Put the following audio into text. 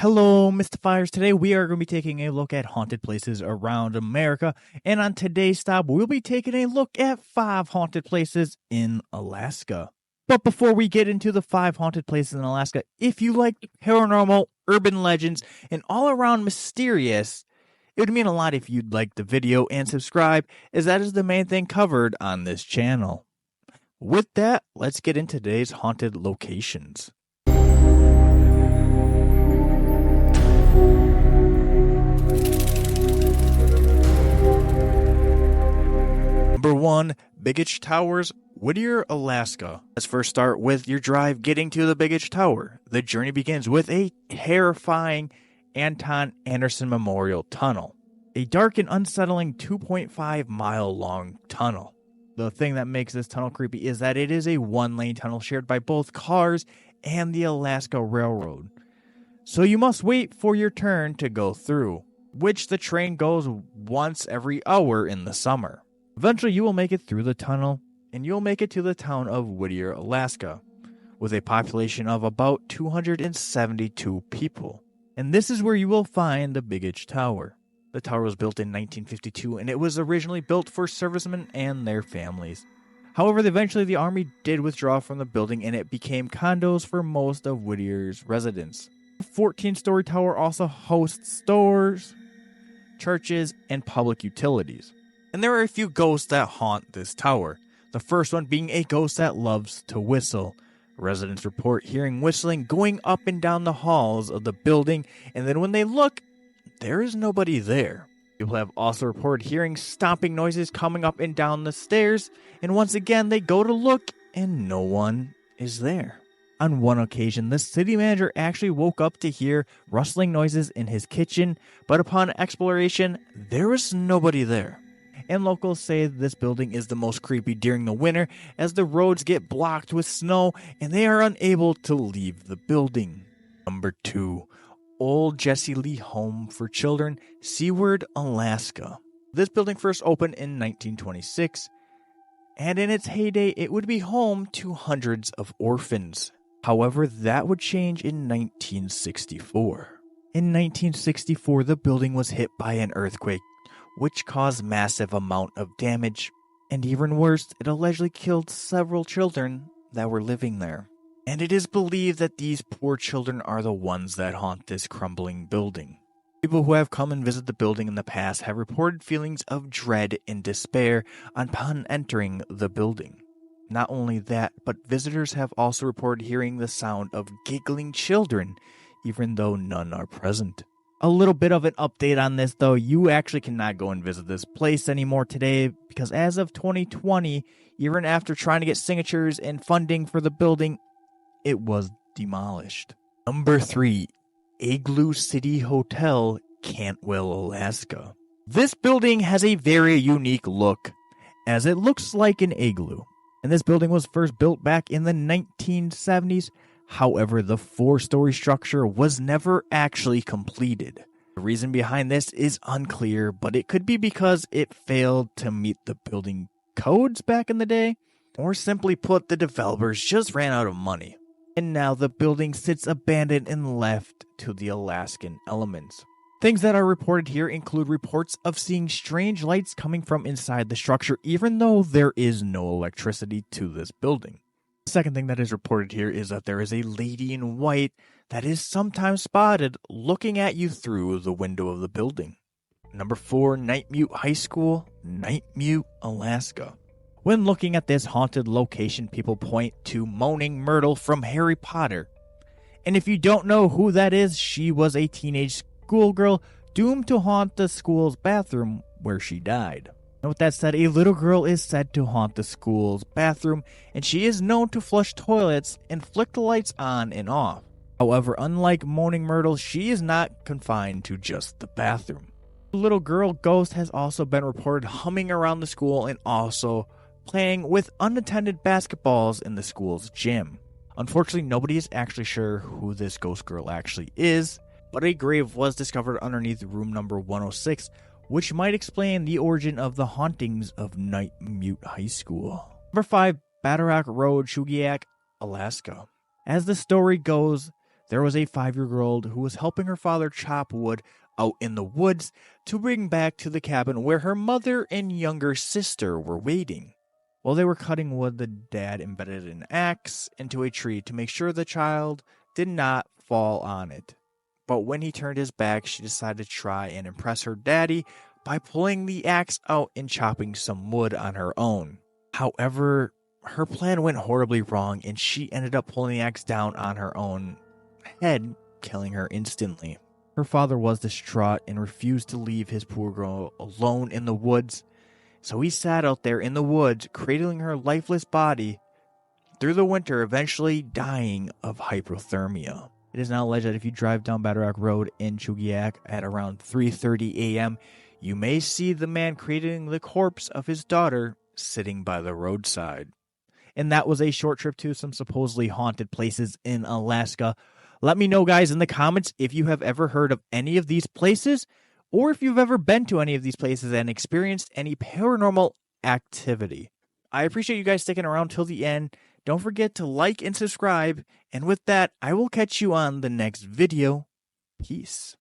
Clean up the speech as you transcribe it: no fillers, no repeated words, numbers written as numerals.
Hello, Mystifiers. Today we are going to be taking a look at haunted places around America. And on today's stop, we'll be taking a look at 5 haunted places in Alaska. But before we get into the 5 haunted places in Alaska, if you like paranormal, urban legends, and all around mysterious, it would mean a lot if you'd like the video and subscribe, as that is the main thing covered on this channel. With that, let's get into today's haunted locations. Number 1, Bigit Towers, Whittier, Alaska. Let's first start with your drive getting to the Bigit Tower. The journey begins with a terrifying Anton Anderson Memorial Tunnel, a dark and unsettling 2.5-mile long tunnel. The thing that makes this tunnel creepy is that it is a 1-lane tunnel shared by both cars and the Alaska Railroad. So you must wait for your turn to go through, which the train goes once every hour in the summer. Eventually you will make it through the tunnel, and you'll make it to the town of Whittier, Alaska, with a population of about 272 people. And this is where you will find the Bigit Tower. The tower was built in 1952, and it was originally built for servicemen and their families. However, eventually the army did withdraw from the building, and it became condos for most of Whittier's residents. The 14-story tower also hosts stores, churches, and public utilities. And there are a few ghosts that haunt this tower. The first one being a ghost that loves to whistle. Residents report hearing whistling going up and down the halls of the building, and then when they look, there is nobody there. People have also reported hearing stomping noises coming up and down the stairs, and once again they go to look and no one is there. On one occasion, the city manager actually woke up to hear rustling noises in his kitchen, but upon exploration, there was nobody there. And locals say this building is the most creepy during the winter as the roads get blocked with snow and they are unable to leave the building. Number 2, Old Jesse Lee Home for Children, Seward, Alaska. This building first opened in 1926, and in its heyday it would be home to hundreds of orphans. However, that would change in 1964. In 1964, the building was hit by an earthquake, which caused massive amount of damage, and even worse, it allegedly killed several children that were living there. And it is believed that these poor children are the ones that haunt this crumbling building. People who have come and visited the building in the past have reported feelings of dread and despair upon entering the building. Not only that, but visitors have also reported hearing the sound of giggling children, even though none are present. A little bit of an update on this though, you actually cannot go and visit this place anymore today because as of 2020, even after trying to get signatures and funding for the building, it was demolished. Number 3, Igloo City Hotel, Cantwell, Alaska. This building has a very unique look, as it looks like an igloo. And this building was first built back in the 1970s. However, the 4-story structure was never actually completed. The reason behind this is unclear, but it could be because it failed to meet the building codes back in the day, or simply put, the developers just ran out of money. And now the building sits abandoned and left to the Alaskan elements. Things that are reported here include reports of seeing strange lights coming from inside the structure, even though there is no electricity to this building. The second thing that is reported here is that there is a lady in white that is sometimes spotted looking at you through the window of the building. Number 4, Nightmute High School, Nightmute, Alaska. When looking at this haunted location, people point to Moaning Myrtle from Harry Potter. And if you don't know who that is, she was a teenage schoolgirl doomed to haunt the school's bathroom where she died. And with that said, a little girl is said to haunt the school's bathroom, and she is known to flush toilets and flick the lights on and off. However, unlike Moaning Myrtle, she is not confined to just the bathroom. The little girl ghost has also been reported humming around the school and also playing with unattended basketballs in the school's gym. Unfortunately, nobody is actually sure who this ghost girl actually is, but a grave was discovered underneath room number 106, which might explain the origin of the hauntings of Nightmute High School. Number 5, Badarak Road, Chugiak, Alaska. As the story goes, There was a 5-year-old who was helping her father chop wood out in the woods to bring back to the cabin where her mother and younger sister were waiting. While they were cutting wood, the dad embedded an axe into a tree to make sure the child did not fall on it. But when he turned his back, she decided to try and impress her daddy by pulling the axe out and chopping some wood on her own. However, her plan went horribly wrong and she ended up pulling the axe down on her own head, killing her instantly. Her father was distraught and refused to leave his poor girl alone in the woods, so he sat out there in the woods, cradling her lifeless body through the winter, eventually dying of hypothermia. It is now alleged that if you drive down Badarak Road in Chugiak at around 3:30 a.m., you may see the man cradling the corpse of his daughter sitting by the roadside. And that was a short trip to some supposedly haunted places in Alaska. Let me know, guys, in the comments if you have ever heard of any of these places, or if you've ever been to any of these places and experienced any paranormal activity. I appreciate you guys sticking around till the end. Don't forget to like and subscribe. And with that, I will catch you on the next video. Peace.